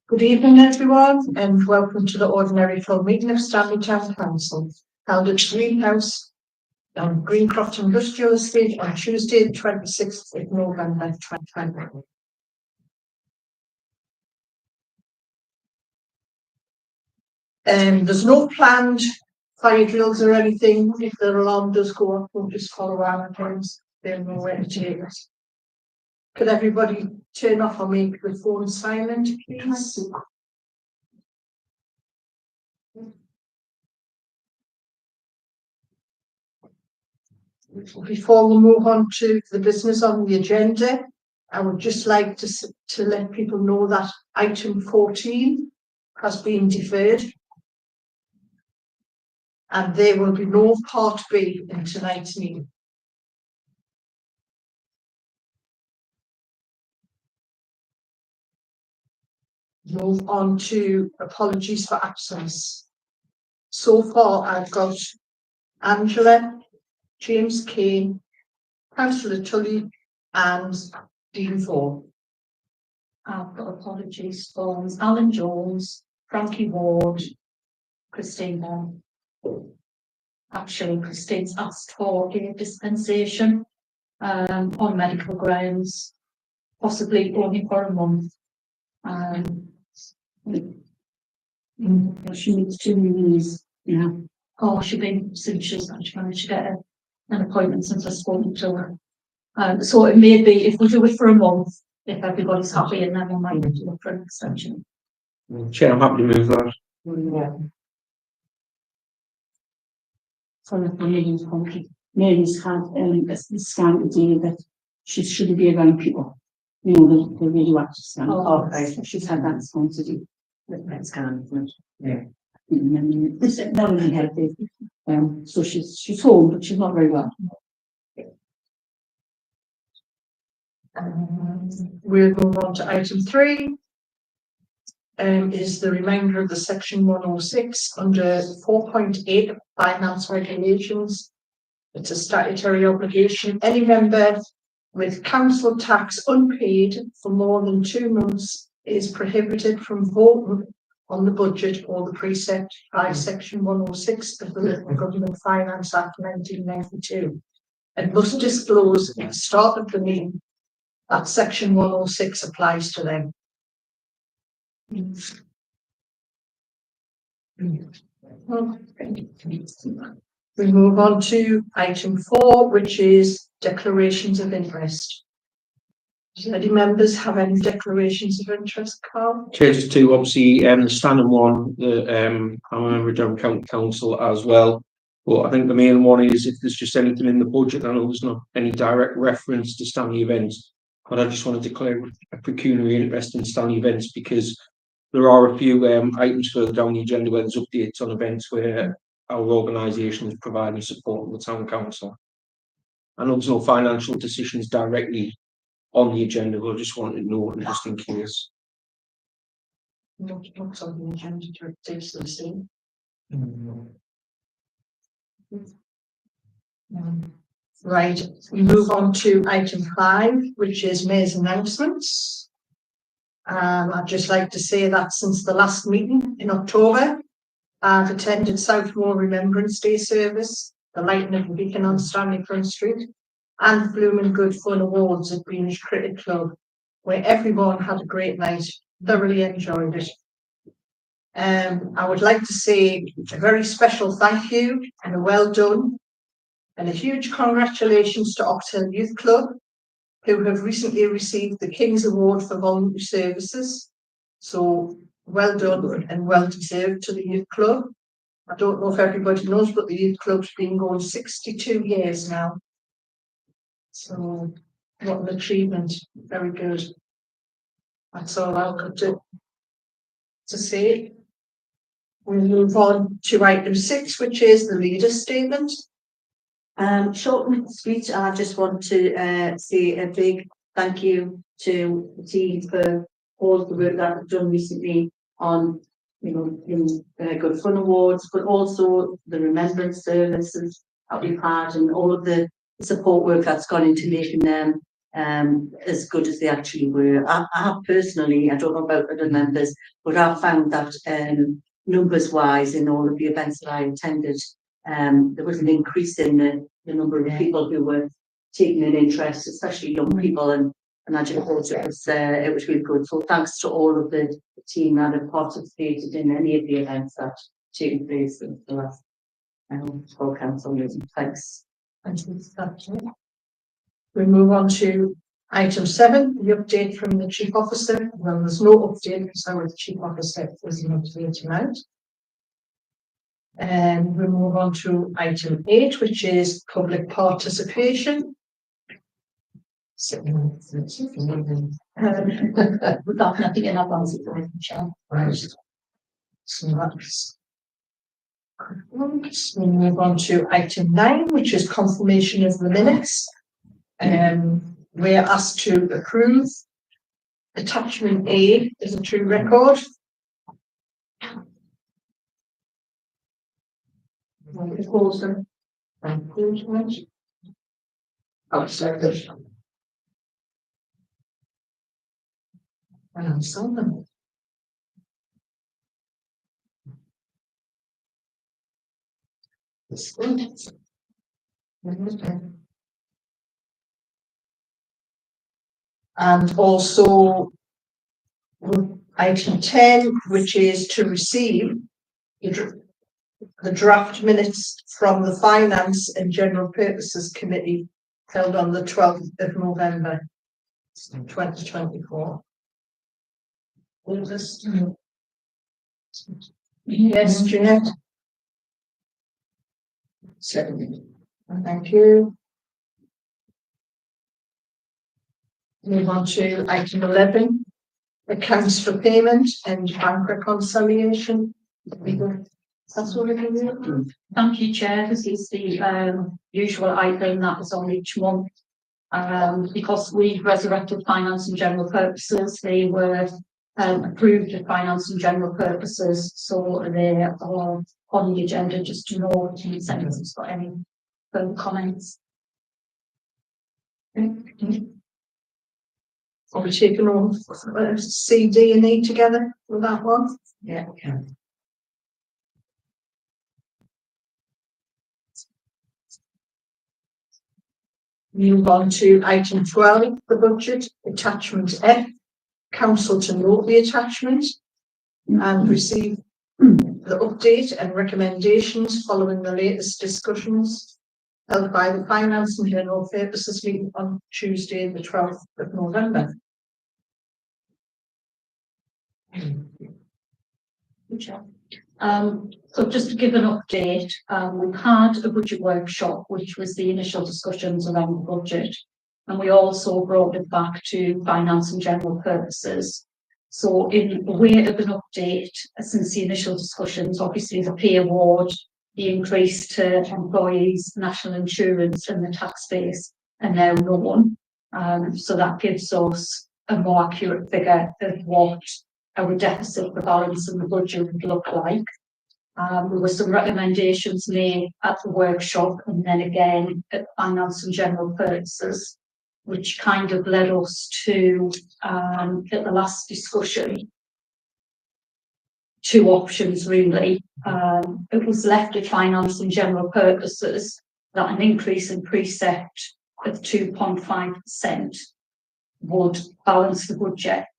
Good evening, everyone, and welcome to the ordinary full meeting of Stanley Town Council, held at Greenhouse on Greencroft Industrial Estate on Tuesday, the 26th of November 2020. There's no planned fire drills or anything. If the alarm does go off, we'll just follow our plans. They'll know where to take us. Could everybody turn off or make the phone silent, please? Before we move on to the business on the agenda, I would just like to let people know that item 14 has been deferred, and there will be no part B in tonight's meeting. Move on to apologies for absence. So far, I've got Angela, James Kane, Councillor Tully, and Dean Ford. I've got apologies for Alan Jones, Frankie Ward, Christine Bond. Actually, Christine's asked for a dispensation on medical grounds, possibly only for a month. She needs 2 reviews. Yeah. Oh, she's been since she's managed to get an appointment since I spoke to her. So it may be if we do it for a month, if everybody's happy, and then we might look for an extension. Chair, I'm happy to move that. Yeah. So Mary's had a scan today that she shouldn't be around people. You know, the radioactive scan. Oh, right. She's had that scan today. That scan, isn't it? Yeah. Not really healthy. So she's home, but she's not very well. We'll move on to item 3. Is the remainder of the section 106 under 4.8 finance regulations. It's a statutory obligation. Any member with council tax unpaid for more than 2 months is prohibited from voting on the budget or the precept by section 106 of the Local Government Finance Act 1992 and must disclose at the start of the meeting that section 106 applies to them. We move on to item 4, which is declarations of interest. Does any members have any declarations of interest, Carl? Chair, just two, obviously, the Stanley one, I'm a member of Durham County Council as well. But I think the main one is if there's just anything in the budget. I know there's not any direct reference to Stanley events, but I just want to declare a pecuniary interest in Stanley events because there are a few items further down the agenda where there's updates on events where our organisation is providing support to the town council. I know there's no financial decisions directly on the agenda, but I just wanted to know just in case. Not on the agenda to taste the same. Right, we move on to item 5, which is Mayor's announcements. I'd just like to say that since the last meeting in October, I've attended Southmore Remembrance Day service, the lighting of the beacon on Stanley Front Street, and the Blooming Good Fun Awards at Greenwich Cricket Club, where everyone had a great night, thoroughly enjoyed it. I would like to say a very special thank you and a well done, and a huge congratulations to Oxhill Youth Club, who have recently received the King's Award for Voluntary Services. So well done and well deserved to the Youth Club. I don't know if everybody knows, but the Youth Club's been going 62 years now. So what an achievement, very good. That's all I've got to say. We'll move on to item 6, which is the leader's statement. Short and sweet, I just want to say a big thank you to the team for all the work that I've done recently on, in Good Fun Awards, but also the remembrance services that we've had and all of the support work that's gone into making them as good as they actually were. I personally, I don't know about other members, but I found that numbers wise in all of the events that I attended, there was an increase in the number of people who were taking an interest, especially young people, and I just thought it was really good. So thanks to all of the team that have participated in any of the events that taken place in the last full council meeting. Thanks. Thank you. We move on to item 7, the update from the Chief Officer. Well, there's no update because our Chief Officer isn't here tonight. And we move on to item 8, which is public participation. We've got nothing in our answer for it, Michelle. Right. So that's correct. We move on to item 9, which is confirmation of the minutes. We are asked to approve attachment A as a true record. Oh, sorry. And I'm selling them. This one. And also item 10, which is to receive the draft minutes from the Finance and General Purposes Committee held on the 12th of November 2024. All this. Yes, Jeanette. Thank you. Move on to item 11, accounts for payment and bank reconciliation. That's what we can do. Thank you, Chair. This is the usual item that is on each month. Because we resurrected finance and general purposes, they were approved at finance and general purposes, so they are on the agenda just to know if anyone has got any further comments. Are we taking on C, D and E together with that one? Yeah. Okay. Move on to item 12, the budget, attachment F, council to note the attachment and receive the update and recommendations following the latest discussions held by the Finance and General Purposes meeting on Tuesday, the 12th of November. So just to give an update, we've had a budget workshop, which was the initial discussions around the budget, and we also brought it back to finance and general purposes. So in a way of an update, since the initial discussions, obviously the pay award, the increase to employees, national insurance and the tax base are now known. So that gives us a more accurate figure of what our deficit, the balance and the budget would look like. There were some recommendations made at the workshop and then again at finance and general purposes, which kind of led us to, at the last discussion, 2 options really. It was left at finance and general purposes that an increase in precept of 2.5% would balance the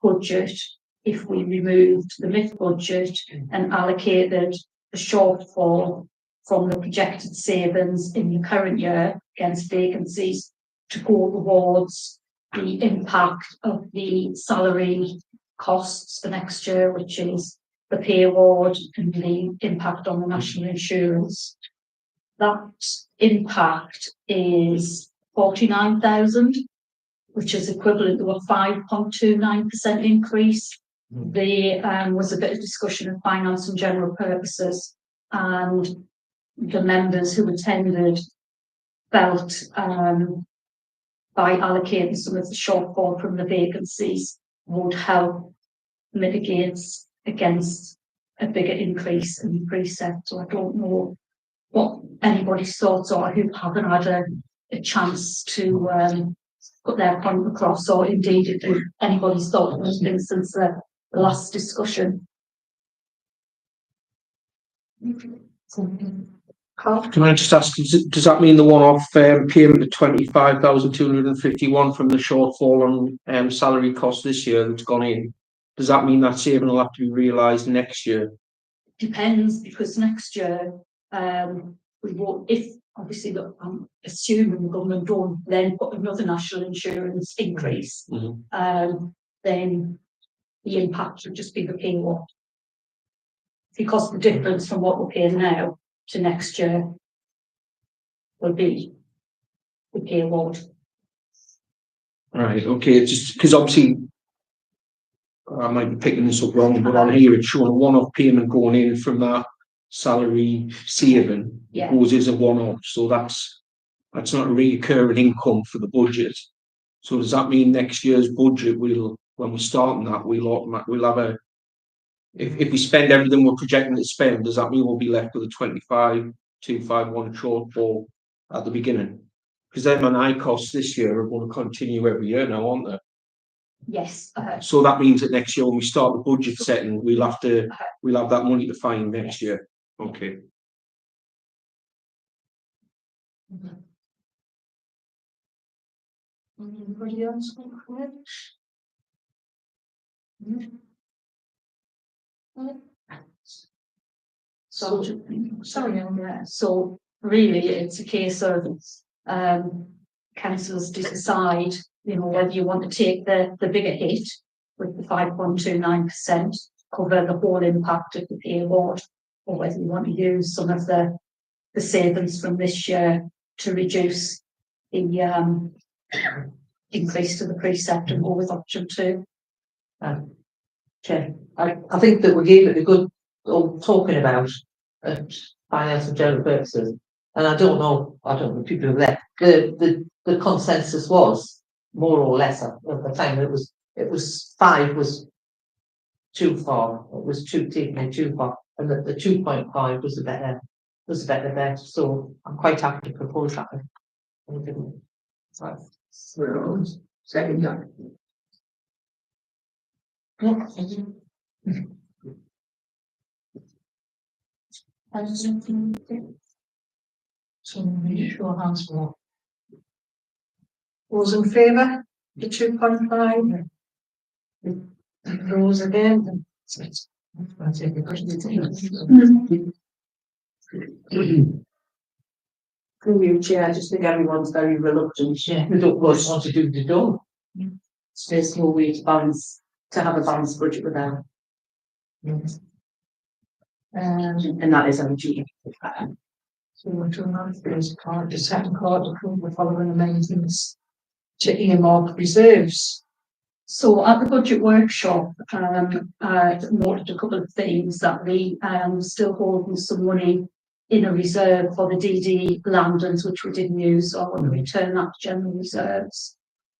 budget if we removed the MIF budget and allocated the shortfall from the projected savings in the current year against vacancies to go towards the impact of the salary costs for next year, which is the pay award and the impact on the national insurance. That impact is 49,000, which is equivalent to a 5.29% increase. There was a bit of discussion of finance and general purposes, and the members who attended felt by allocating some of the shortfall from the vacancies would help mitigate against a bigger increase in the precept. So I don't know what anybody's thoughts are who haven't had a a chance to put their point across, or indeed if anybody's thought of anything since the last discussion. Carl? Can I just ask, does that mean the one-off payment of 25,251 from the shortfall on salary costs this year that's gone in? Does that mean that saving will have to be realised next year? Depends, because next year, we will, if obviously, I'm assuming the government don't then put another national insurance increase, then the impact would just be the payroll. Because the difference from what we're paying now to next year will be the pay award. Right, okay, it's just because obviously I might be picking this up wrong, but on here it's showing a one-off payment going in from that salary saving. Yeah. Goes as a one-off, so that's not a recurring income for the budget. So does that mean next year's budget will, when we're starting that, we'll have a, if we spend everything we're projecting to spend, does that mean we'll be left with a 25,251 shortfall at the beginning? Because M&I costs this year are going to continue every year now, aren't they? Yes. So that means that next year when we start the budget setting, we'll have that money to find next year. Okay. Anybody else want to comment? So, sorry, so really it's a case of councils decide, whether you want to take the bigger hit with the 5.29%, cover the whole impact of the pay award, or whether you want to use some of the savings from this year to reduce the increase to the precept and go with option 2. Chair, I think that we gave it a good talking about finance and general purposes, and I don't know people who left. The consensus was more or less at the time it was 5 was too far. It was taking it too far, and that the 2.5 was a better bet. So I'm quite happy to propose that. Second. So show hands for. Those in favour? The 2.5. Those again. Through you, Chair, I just think everyone's very reluctant. Yeah, we don't want to do the dome. There's no way to have a balanced budget without. And that is our duty. So we're to another first part, the second part, approve the following amendments to earmark reserves. So at the budget workshop, I noted a couple of things that we still holding some money in a reserve for the DD landings, which we didn't use, so I want to return that to general reserves.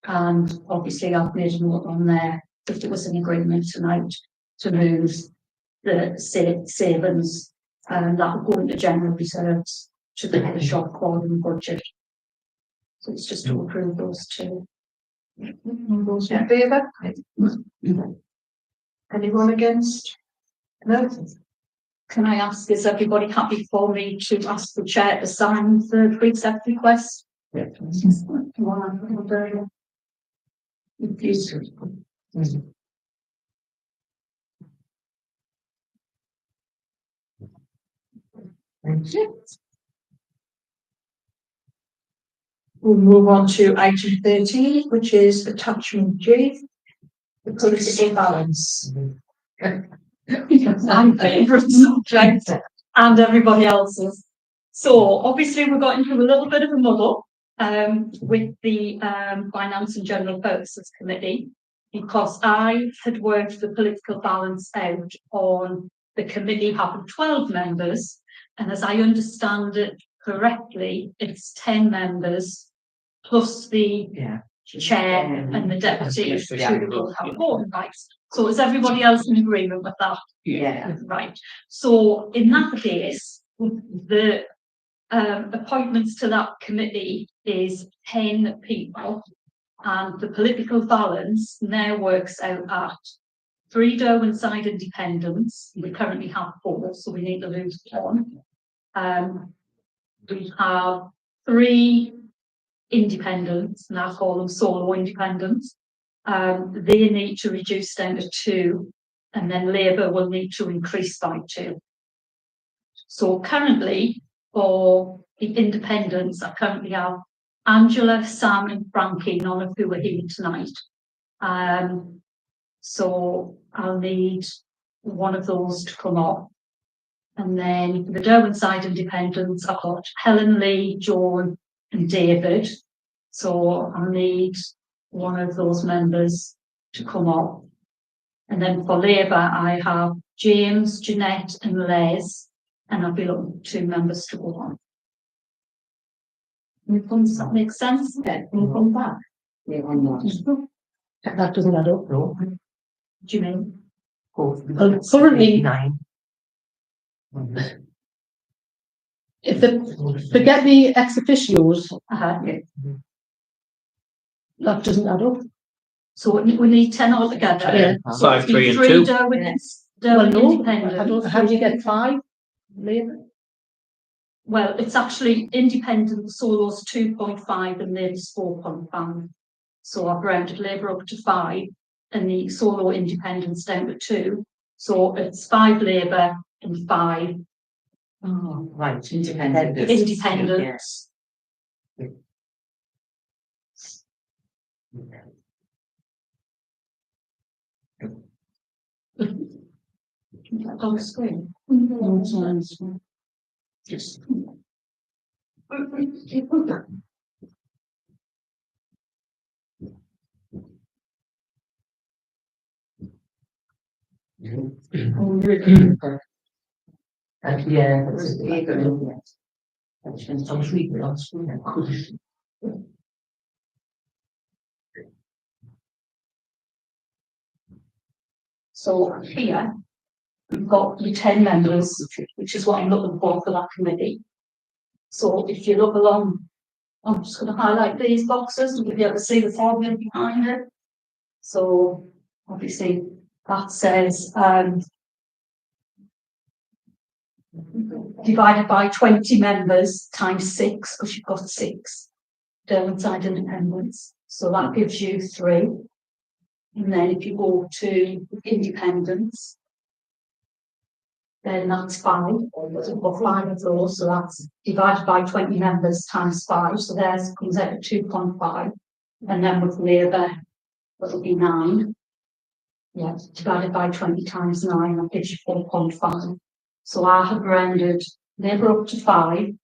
And obviously I've made a note on there if there was an agreement tonight to move the savings that will go into general reserves to the shortfall in the budget. So it's just to approve those two. Those in favour? Anyone against? No? Can I ask, is everybody happy for me to ask the chair to sign the precept request? Yeah. Thank you. We'll move on to item 13, which is attachment G, the political balance. My favourite subject and everybody else's. So obviously we got into a little bit of a muddle with the Finance and General Purposes Committee, because I had worked the political balance out on the committee having 12 members, and as I understand it correctly, it's 10 members plus the chair and the deputy who will have voting rights. So is everybody else in agreement with that? Yeah. Right. So in that case, the appointments to that committee is 10 people, and the political balance now works out at 3 Derwent-side independents. We currently have 4, so we need to lose 1. We have 3 independents, and I call them solo independents. They need to reduce down to 2, and then Labour will need to increase by 2. So currently, for the independents, I currently have Angela, Sam, and Frankie, none of who are here tonight. So I'll need one of those to come up. And then for the Derwent-side independents, I've got Helen, Lee, Joan, and David. So I'll need one of those members to come up. And then for Labour, I have James, Jeanette, and Les, and I'll be looking for 2 members to go on. Does that make sense? Yeah, can you come back? Yeah, I'm not. That doesn't add up, no. Do you mean? Well, currently, 9. if forget the ex officios, Yeah. that doesn't add up. So we need 10 altogether. Yeah. So 5, 3 and 3 2. Derwents, Well, Derwent no, independents. I don't, how do you get 5? Labour? Well, it's actually independent solos 2.5 and Labour's 4.5. So I've rounded Labour up to 5 and the solo independents down to 2. So it's 5 Labour and 5 Oh, right, independent. independents. On screen. Just. And yeah, that's I was reading it on screen, I couldn't. So here, we've got your 10 members, which is what I'm looking for that committee. So if you look along, I'm just going to highlight these boxes and you'll be able to see the formula behind it. So obviously that says divided by 20 members times 6, because you've got 6 Derwent-side independents. So that gives you 3. And then if you go to independents, then that's 5. So we've got 5 of those, so that's divided by 20 members times 5. So theirs comes out at 2.5. And then with Labour, it'll be 9. Yeah, divided by 20 times 9, that gives you 4.5. So I have rounded Labour up to 5,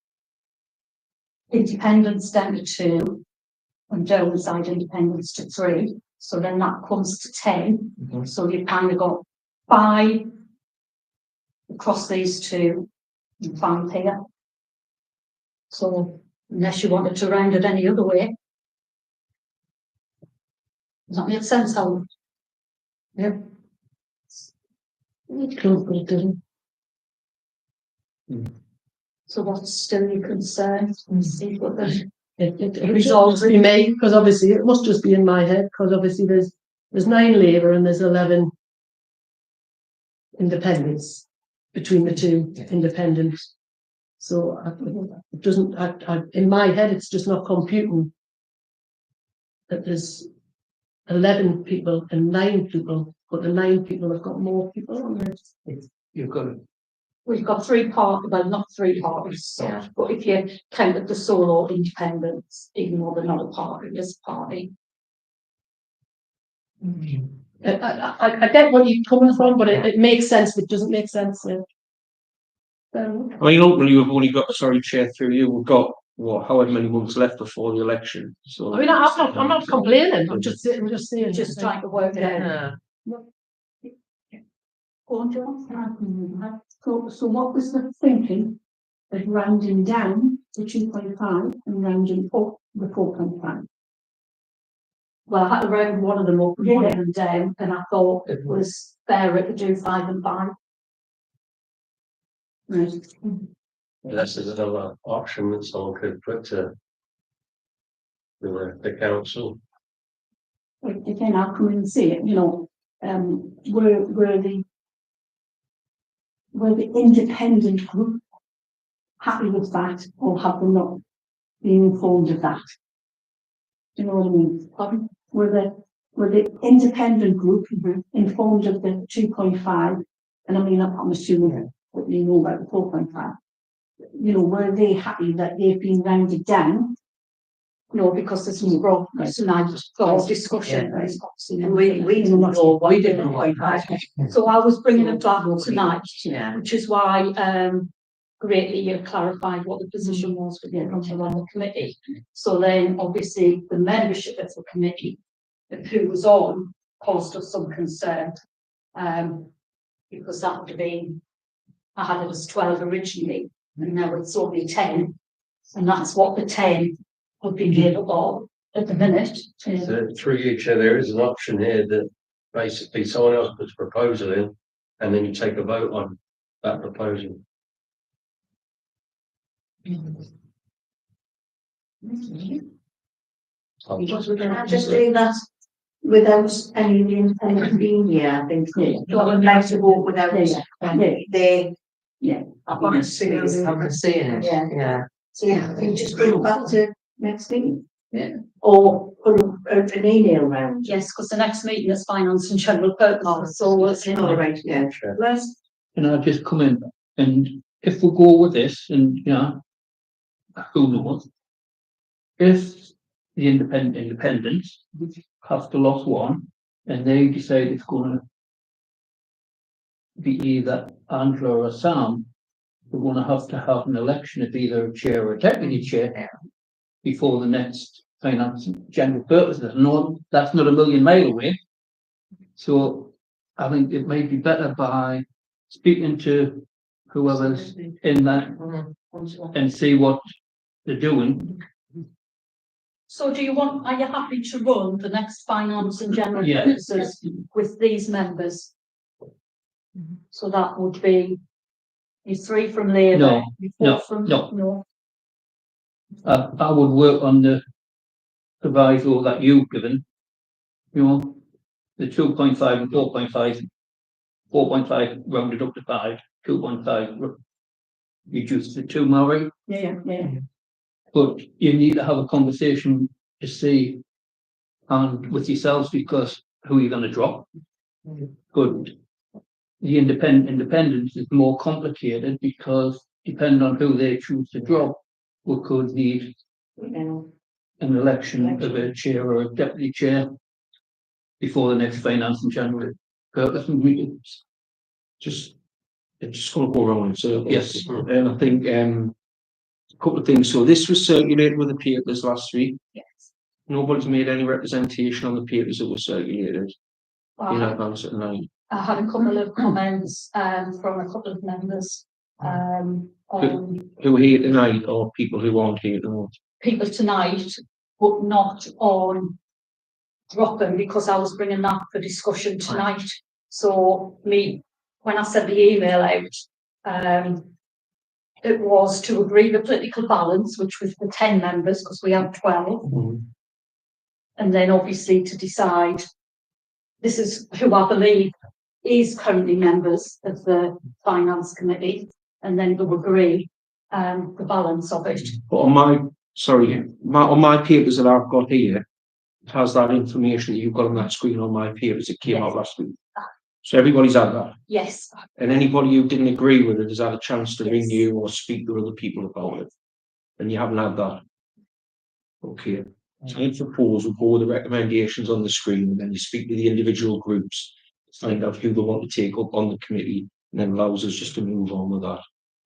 independents down to 2, and Derwent-side independents to 3. So then that comes to 10. So you've kind of got 5 across these 2 and 5 here. So unless you wanted to round it any other way. Does that make sense, Helen? Yeah. Close, but it doesn't. So what's still your concern? See what the It resolves be me, because obviously it must just be in my head, because obviously there's 9 Labour and there's 11 independents between the 2 independents. So it doesn't, in my head, it's just not computing that there's 11 people and 9 people, but the 9 people have got more people on it. You've got it. We've got 3 parties, well, not 3 parties, so, but if you count the solo independents, even though they're not a party, it's a party. I get what you're coming from, but it makes sense, but it doesn't make sense. I mean, ultimately, we've only got, sorry, Chair, through you, we've got, what, however many months left before the election. So I mean, I'm not complaining, I'm just saying. Just trying to work it out. Yeah. Go on, John. So what was the thinking of rounding down the 2.5 and rounding up the 4.5? Well, I had to round one of them up and one of them down, and I thought it was fairer to do 5 and 5. Right. This is another option that someone could put to the council. Again, I'll come in and say it, were the independent group happy with that, or have they not been informed of that? Do you know what I mean? Pardon? Were the independent group informed of the 2.5? And I mean, I'm assuming that they know about the 4.5. Were they happy that they've been rounded down? No, because there's some growth tonight, or discussion. We didn't know what We didn't know what So I was bringing a draft tonight, Yeah. which is why, greatly you clarified what the position was with the people on the committee. So then, obviously, the membership of the committee, who was on, caused us some concern. Because that would have been, I had it as 12 originally, and now it's only 10. And that's what the 10 would be capable of at the minute. So through you, Chair, there is an option here that basically someone else puts a proposal in, and then you take a vote on that proposal. Can I just do that without any of the independents being here? I think no one likes to vote without they. I'm not seeing it. Yeah. So you just bring it back to next meeting. Yeah. Or put an email round. Yes, because the next meeting is finance and general purpose, so it's All right, yeah. Les? Can I just come in, and if we go with this, and who knows, if the independents have to lose one, and they decide it's going to be either Angela or Sam, we're going to have an election of either a chair or a deputy chair before the next finance and general purposes. No, that's not a million miles away. So I think it may be better by speaking to whoever's in that and see what they're doing. So are you happy to run the next finance and general Yeah. purposes with these members? So that would be you 3 from Labour, No, you 4 no, from no. I would work on the proviso that you've given, the 2.5 and 4.5, 4.5 rounded up to 5, 2.5 reduced to 2, Murray. Yeah. But you need to have a conversation to see and with yourselves, because who you're going to drop. But the independence is more complicated, because depending on who they choose to drop, we could need an election of a chair or a deputy chair before the next finance and general purpose meetings. It's just going to go around in circles. Yes. And I think a couple of things. So this was circulated with the papers last week. Yes. Nobody's made any representation on the papers that were circulated in Well, advance at night. I had a couple of comments from a couple of members on Who were here tonight, or people who aren't here tonight? people tonight, but not on dropping, because I was bringing that for discussion tonight. So when I sent the email out, it was to agree the political balance, which was the 10 members, because we have 12. And then obviously to decide, this is who I believe is currently members of the finance committee, and then to agree the balance of it. But on my papers that I've got here, it has that information that you've got on that screen on my papers. It came out last week. So everybody's had that. Yes. And anybody who didn't agree with it has had a chance to ring you or speak to other people about it. And you haven't had that. Okay. So I suppose we'll go with the recommendations on the screen, and then you speak to the individual groups, find out who they want to take up on the committee, and then allows us just to move on with that.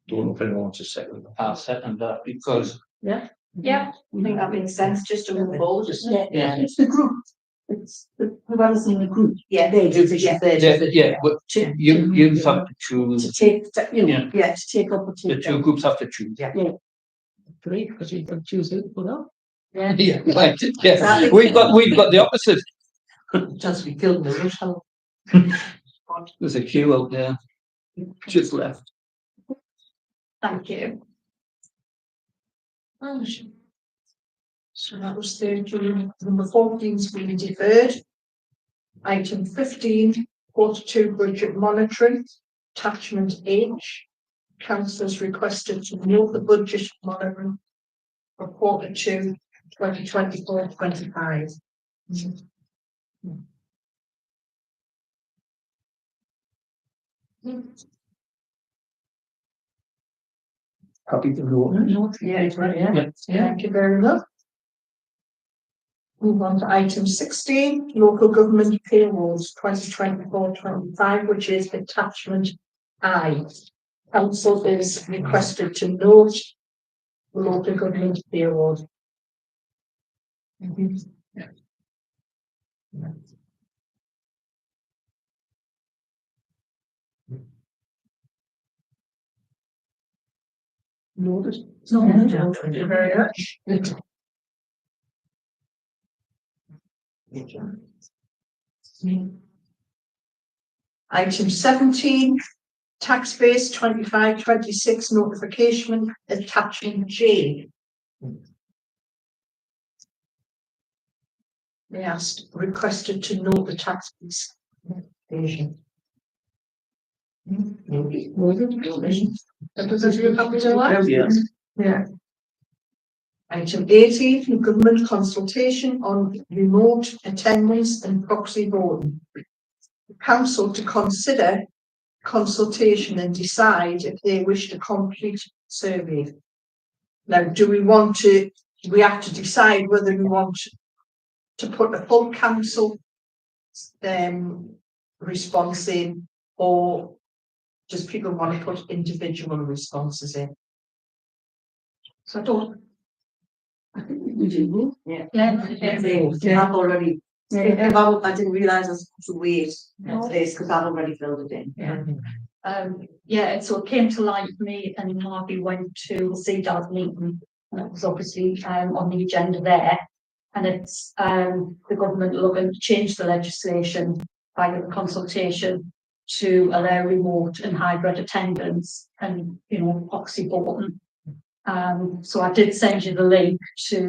Don't know if anyone wants to second that. I'll second that, because Yeah. I think that makes sense, just to move forward, doesn't it? Yeah. It's the group. It's whoever's in the group. Yeah. Their decision. but you have to choose. To take, to take up or The take two down. groups have to choose. Yeah. Great, because you can choose it without. Yeah. Yeah, right. Yeah. We've got the opposite. Just be killed in the rush hour. There's a queue out there. Just left. Thank you. So that was 13. Number 14's been deferred. Item 15, Q2 budget monitoring, attachment H. Councillors requested to note the budget monitoring for Q2 2024-25. Happy to go. Yeah, it's right, yeah. Yeah. Thank you very much. Move on to item 16, local government payrolls 2024-25, which is attachment I. Council is requested to note the local government payrolls. Noted. Thank you very much. Item 17, tax base 25-26 notification attachment J. They asked, requested to note the tax base. Yeah. Item 18, government consultation on remote attendance and proxy voting. The council to consider consultation and decide if they wish to complete survey. Now, do we have to decide whether we want to put a full council response in, or does people want to put individual responses in? So I think we do. Yeah. Yeah. I've already, I didn't realise I was supposed to wait this because I've already filled it in. Yeah, so it came to light for me and Harvey went to see Dad's meeting, and it was obviously on the agenda there. And it's the government looking to change the legislation by the consultation to allow remote and hybrid attendance and, you know, proxy voting. So I did send you the link to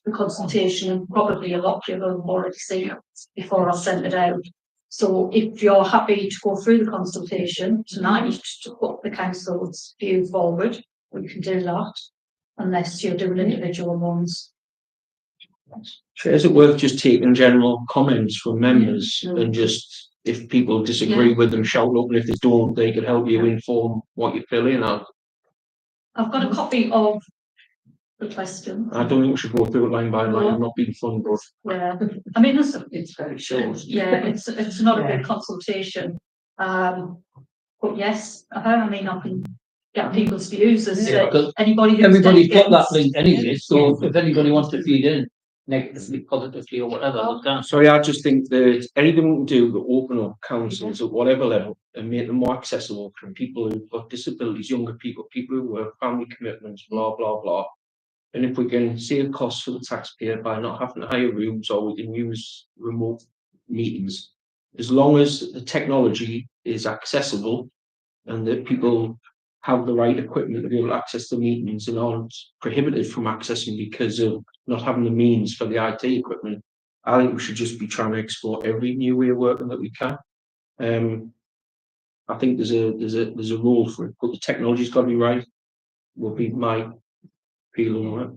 the consultation, and probably a lot of you have already seen it before I sent it out. So if you're happy to go through the consultation tonight to put the council's view forward, we can do that, unless you're doing individual ones. So is it worth just taking general comments from members and just, if people disagree with them, shout up, and if they don't, they can help you inform what you're filling out? I've got a copy of the question. I don't think we should go through it line by line. I'm not being fun, but Yeah, I mean, It's very short. yeah, it's not a big consultation. But yes, I mean, I can get people's views as Yeah, because anybody who's everybody's got that against- link anyway, so if anybody wants to feed in negatively, positively or whatever, they can. sorry, I just think that anything we can do to open up councils at whatever level and make them more accessible for people who've got disabilities, younger people, people who have family commitments, blah, blah, blah. And if we can save costs for the taxpayer by not having to hire rooms, or we can use remote meetings, as long as the technology is accessible and that people have the right equipment to be able to access the meetings and aren't prohibited from accessing because of not having the means for the IT equipment, I think we should just be trying to explore every new way of working that we can. I think there's a role for it, but the technology's got to be right. Will be my feeling on it.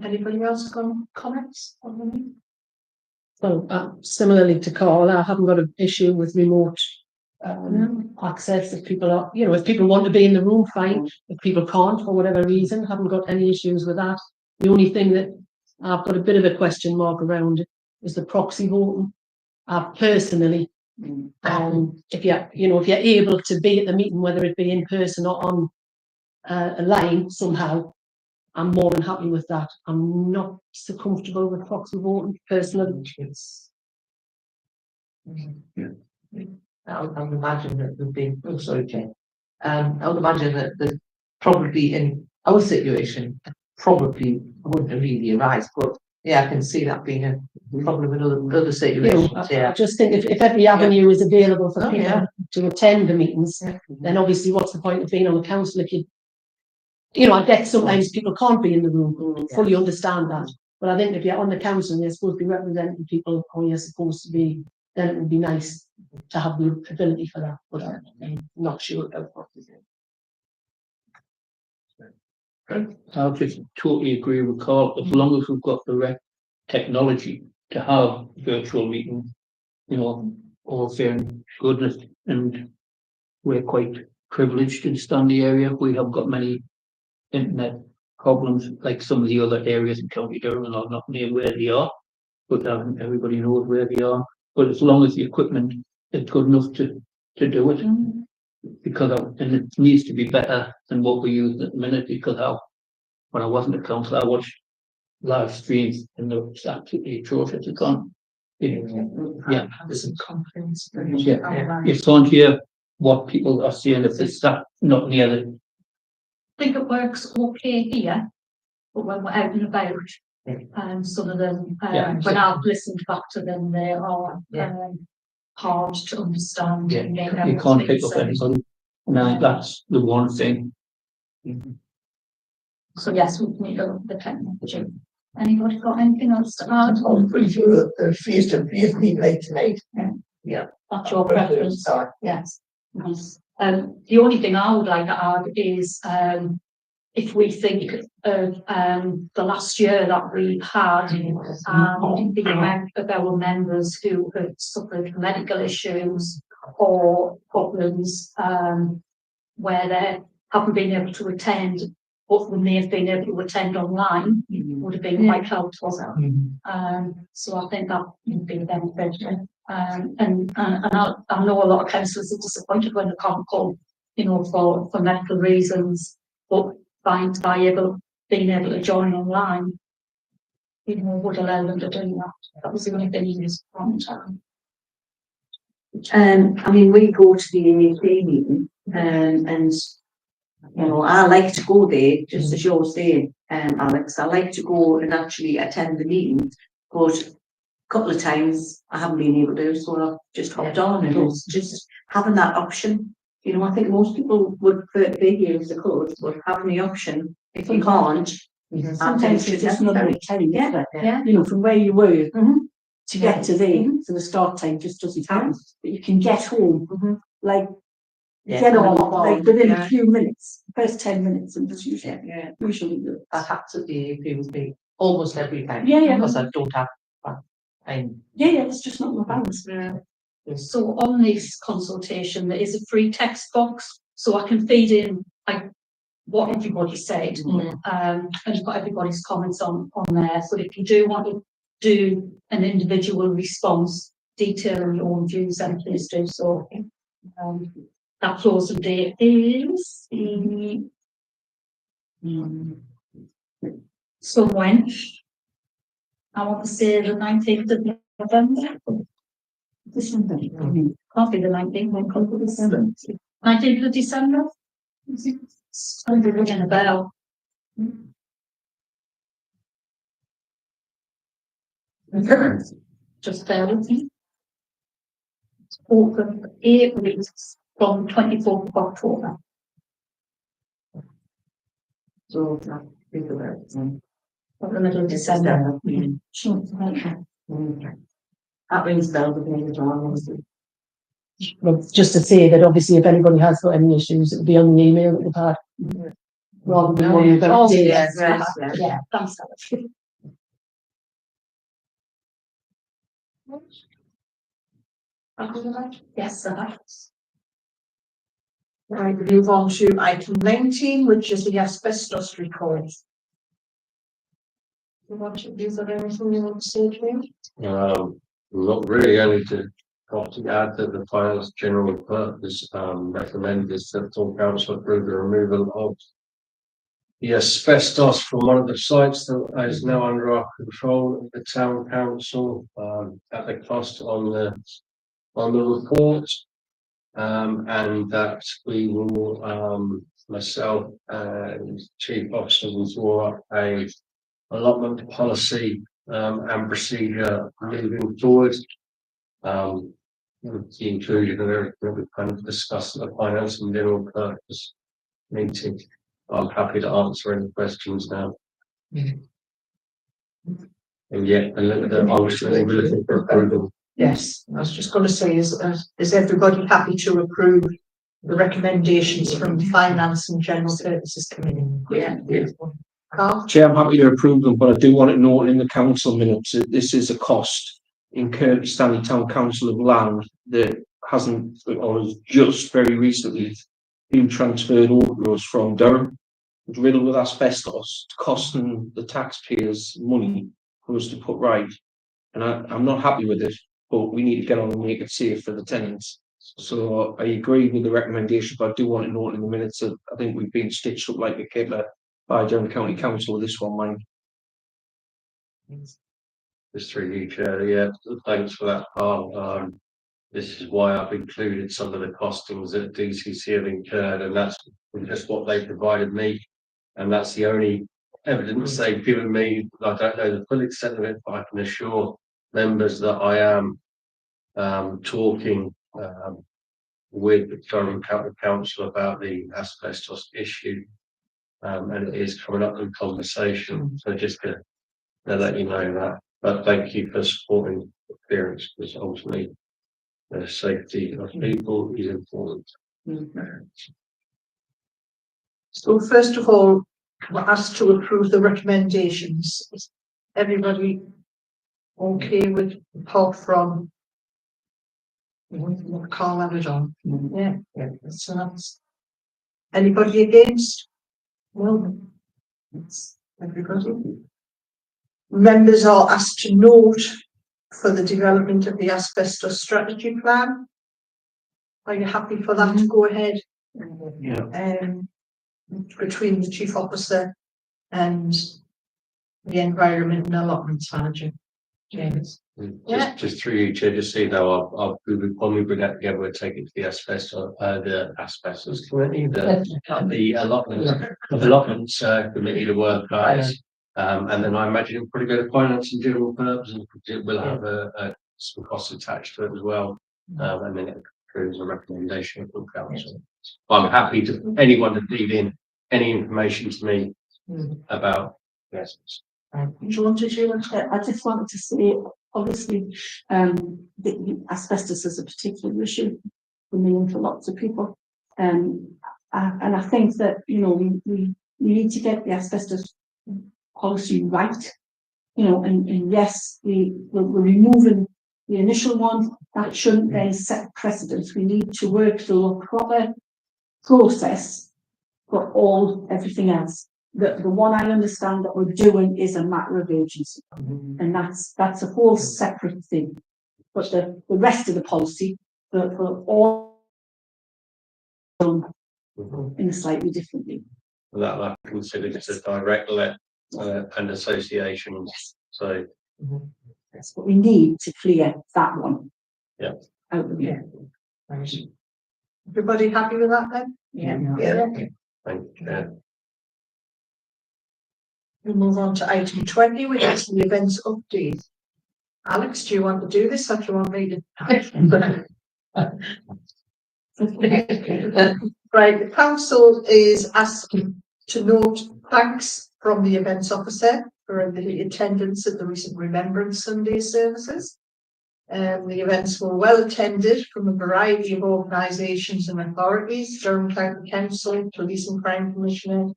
Anybody else got comments on the? Well, similarly to Carl, I haven't got an issue with remote access. If people are, you know, if people want to be in the room, fine. If people can't for whatever reason, haven't got any issues with that. The only thing that I've got a bit of a question mark around is the proxy voting. Personally, if you're able to be at the meeting, whether it be in person or on a line somehow, I'm more than happy with that. I'm not so comfortable with proxy voting personally. I would imagine that there'd be, oh, sorry, Jane. I would imagine that there's probably in our situation, probably wouldn't really arise, but yeah, I can see that being a problem in other situations. I just think if every avenue is available for people yeah. to attend the meetings, Yeah. then obviously what's the point of being on the council if you you know, I get sometimes people can't be in the room, Yeah. fully understand that. But I think if you're on the council and you're supposed to be representing people who you're supposed to be, then it would be nice to have the ability for that, but I'm not sure about what to do. I'll just totally agree with Carl, as long as we've got the right technology to have virtual meetings, you know, all fair and goodness, and we're quite privileged in Stanley area, we have got many internet problems, like some of the other areas in County Durham are not near where they are, but everybody knows where they are, but as long as the equipment is good enough to do it, because and it needs to be better than what we use at the minute, because when I wasn't at council, I watched live streams and it's absolutely atrocious. It's on. Yeah. Conference. Yeah. You can't hear what people are saying if it's that not near the. I think it works okay here, but when we're out and about, some of them, Yeah. when I've listened back to them, they are hard to understand. Yeah. And they You can't pick up anybody. No, that's the one thing. So yes, we need to look at the technology. Anybody got anything else to add? I'm pretty sure the face-to-face meeting like tonight. That's your preference? Yes. Nice. The only thing I would like to add is, if we think of the last year that we had, the amount of our members who had suffered medical issues or problems where they haven't been able to attend, but when they have been able to attend online, would have been quite helpful. So I think that would be a benefit. And I know a lot of councillors are disappointed when they can't come, you know, for medical reasons, but being able to join online, you know, would allow them to do that. That was the only thing he was from time. I mean, we go to the NEP meeting, and you know, I like to go there, just as you're saying, Alex. I like to go and actually attend the meeting, but a couple of times I haven't been able to, so I've just hopped on, and it's just having that option. You know, I think most people would prefer to be here if they could, but having the option, if you can't, Sometimes it's just not enough time, yeah, yeah. you know, from where you were Mhm. to get to there, so the start time just doesn't happen. But you can get home, like, get on, like, within a few minutes, first 10 minutes, and just usually good. I have to be with me almost every time. Yeah. Because I don't have time. Yeah, it's just not enough hours. So on this consultation, there is a free text box, so I can feed in like what everybody said, and put everybody's comments on there. So if you do want to do an individual response, detailing your own views, then please do so. That closing date is so when I want to say the 19th of November. December. Can't be the 19th, then can't be December. 19th of December? It's going to be ringing a bell. Just bear with me. It's open for 8 weeks from 24th of October. So that is about From the middle of December. Sure. That rings bells with me as well. Well, just to say that obviously if anybody has got any issues, it'll be on the email that they've had. Rather than worrying about dates. Yeah, thanks, Alex. Yes, sir. Right, we move on to item 19, which is the asbestos report. You want to use that anything you want to say, Jim? Not really, only to add that the finance general purpose recommended that all council approve the removal of the asbestos from one of the sites that is now under our control of the town council at the cost on the report, and that we will myself and chief officer will draw up a allotment policy and procedure moving forward. With the inclusion of everything we kind of discussed at the finance and general purpose meeting. I'm happy to answer any questions now. Mhm. And yet, obviously, we'll be looking for approval. Yes, I was just going to say, is everybody happy to approve the recommendations from the Finance and General Services Committee? Yeah. Carl? Chair, I'm happy to approve them, but I do want to note in the council minutes that this is a cost incurred to Stanley Town Council of land that hasn't, or has just very recently been transferred over to us from Durham. It's riddled with asbestos, costing the taxpayers money for us to put right. And I'm not happy with it, but we need to get on and make it safe for the tenants. So I agree with the recommendation, but I do want to note in the minutes that I think we've been stitched up like a kipper by Durham County Council with this one, mine. Just through you, Chair. Yeah, thanks for that part. This is why I've included some of the costings that DCC have incurred, and that's just what they provided me. And that's the only evidence they've given me. I don't know the full extent of it, but I can assure members that I am talking with Durham County Council about the asbestos issue. And it is coming up in conversation. So just to let you know that. But thank you for supporting the clearance, because ultimately the safety of people is important. So first of all, we're asked to approve the recommendations. Is everybody okay with, apart from Carl added on? Yeah, so that's, anybody against? Well, it's everybody. Members are asked to note for the development of the asbestos strategy plan. Are you happy for that to go ahead? Yeah. Between the chief officer and the environment and allotments manager. James. Yeah. Just through you, Chair, just so you know, when we bring that together, we'll take it to the asbestos committee, the allotments committee to work out. And then I imagine it'll probably go to finance and general purpose, and it will have some costs attached to it as well. And then it includes a recommendation from council. I'm happy to anyone to feed in any information to me about this. Do you want to do it? I just wanted to say, obviously, the asbestos is a particular issue for me and for lots of people. And I think that, we need to get the asbestos policy right, and yes, we're removing the initial one. That shouldn't then set precedents. We need to work through a proper process for everything else. The one I understand that we're doing is a matter of urgency, and that's a whole separate thing. But the rest of the policy for all in a slightly different way. That considered as a direct let and association. So That's what we need to clear that one. Yeah. Out of here. Everybody happy with that then? Yeah. thank you. We'll move on to item 20, which is the events update. Alex, do you want to do this or do you want me to? Right, the council is asked to note thanks from the events officer for the attendance at the recent Remembrance Sunday services. The events were well attended from a variety of organisations and authorities: Durham County Council, Police and Crime Commissioner,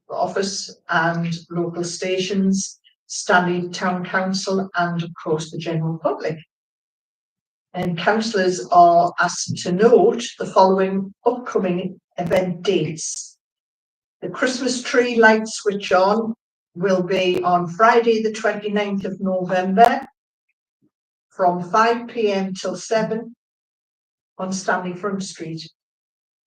office and local stations, Stanley Town Council, and of course the general public. And councillors are asked to note the following upcoming event dates. The Christmas tree light switch on will be on Friday the 29th of November from 5 p.m. till 7 on Stanley Front Street.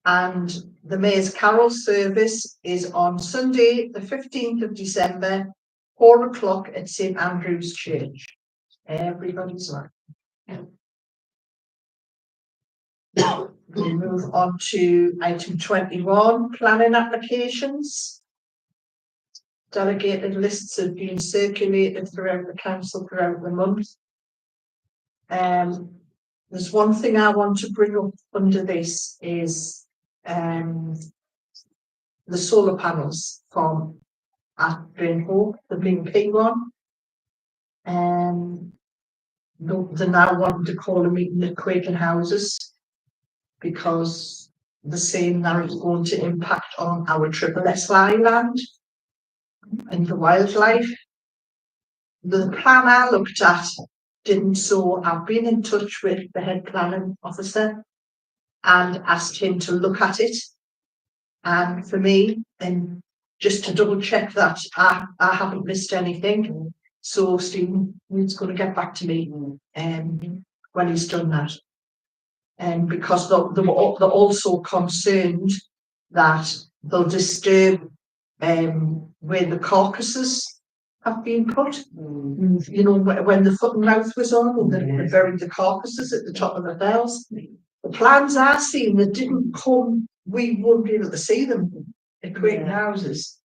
And the Mayor's Carol service is on Sunday, the 15th of December, 4 o'clock at St Andrew's Church. Everybody's right. We move on to item 21, planning applications. Delegated lists have been circulated throughout the council throughout the month. There's one thing I want to bring up under this is the the solar panels from at Burnhall, the BP one. They're now wanting to call a meeting at Quaking Houses because they're saying that it's going to impact on our Triple SI land and the wildlife. The plan I looked at didn't, so I've been in touch with the head planning officer and asked him to look at it. And for me, and just to double check that I haven't missed anything. So Stephen is going to get back to me when he's done that. And because they're also concerned that they'll disturb where the carcasses have been put. You know, when the foot and mouth was on, and they buried the carcasses at the top of the bells. The plans I seen that didn't come, we won't be able to see them at Quaking Houses.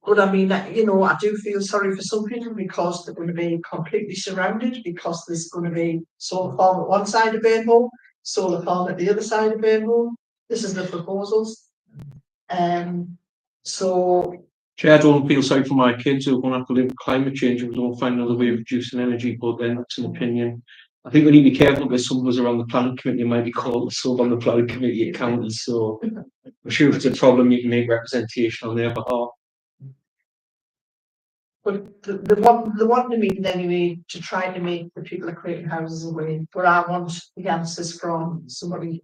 But I mean, you know, I do feel sorry for some people because they're going to be completely surrounded because there's going to be solar farm at one side of Burnhall, solar farm at the other side of Burnhall. This is the proposals. So Chair, I don't feel sorry for my kids who are going to have to live with climate change and we'll find another way of reducing energy, but then that's an opinion. I think we need to be careful because some of us are on the planning committee might be called sub on the planning committee accountants, so I'm sure if it's a problem you can make representation on their behalf. but the one to meeting anyway to try to make the people at Quaking Houses aware, but I want the answers from somebody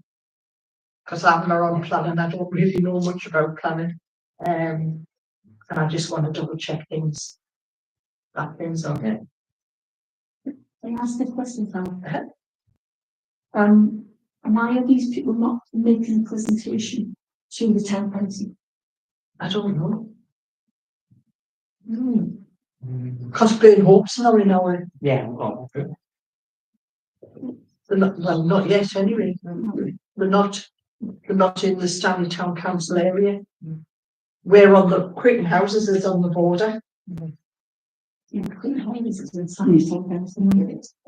because I'm not on planning, I don't really know much about planning. And I just want to double check things. That things on it. Can I ask a question, Sam? Why are these people not making a presentation to the town council? I don't know. Because Burnhope's not in our. Yeah. They're not, well, not yet anyway. They're not in the Stanley Town Council area. We're on the Quaking Houses is on the border. Yeah, it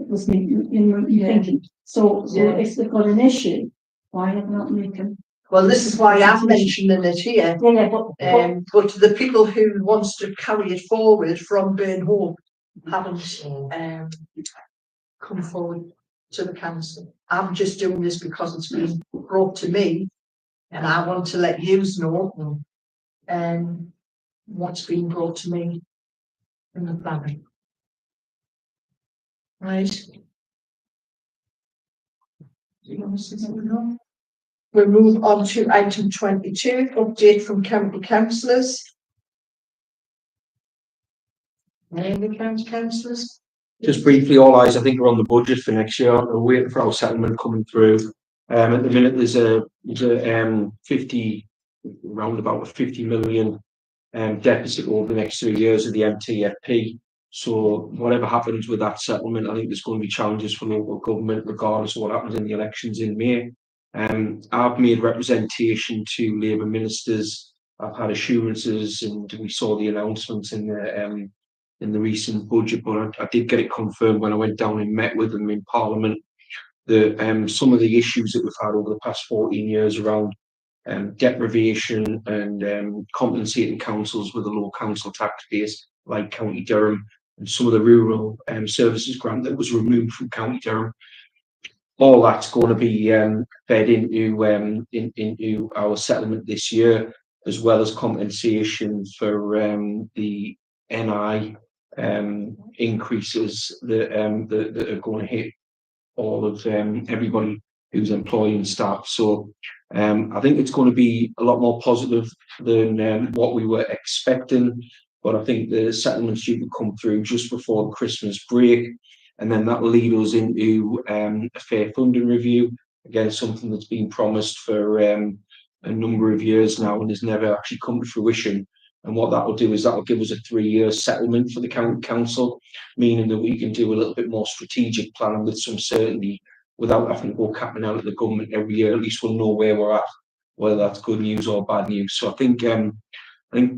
was me, you thinking. So if they've got an issue, why have not making? Well, this is why I'm mentioning it here. Yeah, But the people who wants to carry it forward from Burnhope haven't come forward to the council. I'm just doing this because it's been brought to me, and I want to let you know what's been brought to me in the planning. Right. We'll move on to item 22, update from county councillors. Any county councillors? Just briefly, all eyes I think are on the budget for next year. We're waiting for our settlement coming through. At the minute there's a 50 around about a 50 million deficit over the next 3 years of the MTFP. So whatever happens with that settlement, I think there's going to be challenges for local government regardless of what happens in the elections in May. I've made representation to Labour ministers. I've had assurances, and we saw the announcements in the recent budget, but I did get it confirmed when I went down and met with them in Parliament. Some of the issues that we've had over the past 14 years around deprivation and compensating councils with a low council tax base, like County Durham, and some of the rural services grant that was removed from County Durham. All that's going to be fed into our settlement this year, as well as compensation for the NI increases that are going to hit all of everybody who's employing staff. So I think it's going to be a lot more positive than what we were expecting. But I think the settlements due to come through just before the Christmas break, and then that will lead us into a fair funding review. Again, something that's been promised for a number of years now and has never actually come to fruition. And what that will do is that will give us a 3-year settlement for the county council, meaning that we can do a little bit more strategic planning with some certainty without having to go capping out at the government every year. At least we'll know where we're at, whether that's good news or bad news. So I think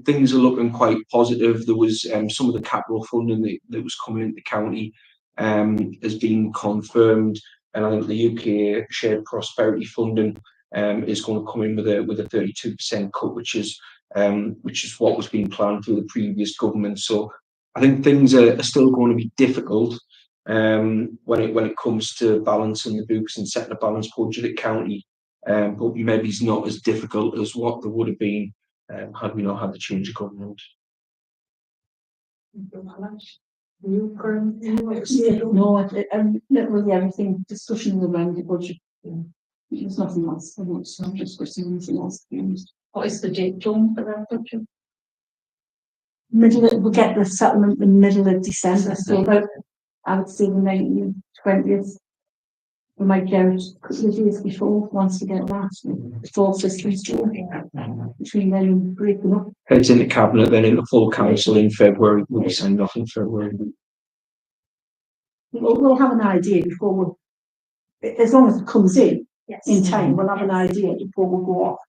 things are looking quite positive. There was some of the capital funding that was coming into the county has been confirmed, and I think the UK shared prosperity funding is going to come in with a 32% cut, which is what was being planned through the previous government. So I think things are still going to be difficult when it comes to balancing the books and setting a balanced budget at county. But maybe it's not as difficult as what there would have been had we not had the change of government. No, literally everything, discussion around the budget. There's nothing else. I want to just pursue anything else. What is the date, John, for that budget? We'll get the settlement in the middle of December, so about, I would say the 19th, 20th. We might get it a couple of days before, once we get that, it's all systems go. Between then and breaking up. Heads into cabinet, then into full council in February. We'll be signed off in February. We'll have an idea before as long as it comes in time, we'll have an idea before we go off.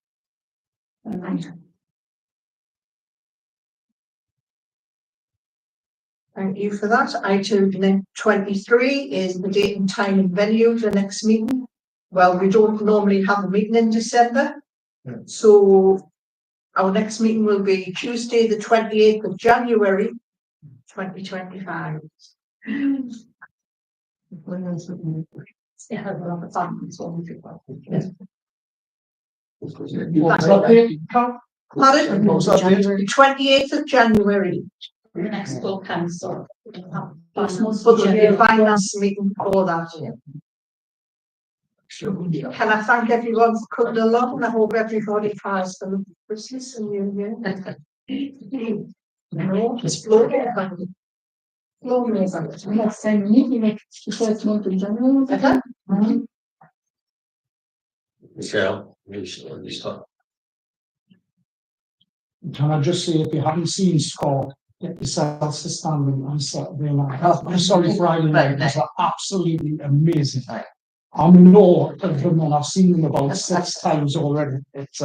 Thank you for that. Item 23 is the date and time and venue for the next meeting. Well, we don't normally have a meeting in December. So our next meeting will be Tuesday, the 28th of January, 2025. Yeah, we'll have a time, so we could work. Pardon? The 28th of January. The next full council. But there'll be a finance meeting for that. Can I thank everyone for coming along, and I hope everybody has a lovely Christmas and New Year. No, it's flowing. Next time we meet, like the first month in January. Michelle, you start. Can I just say, if you haven't seen Scott, get yourselves to Stanley on Saturday night. Friday night. It was absolutely amazing. I'm in awe of them, and I've seen them about 6 times already. It's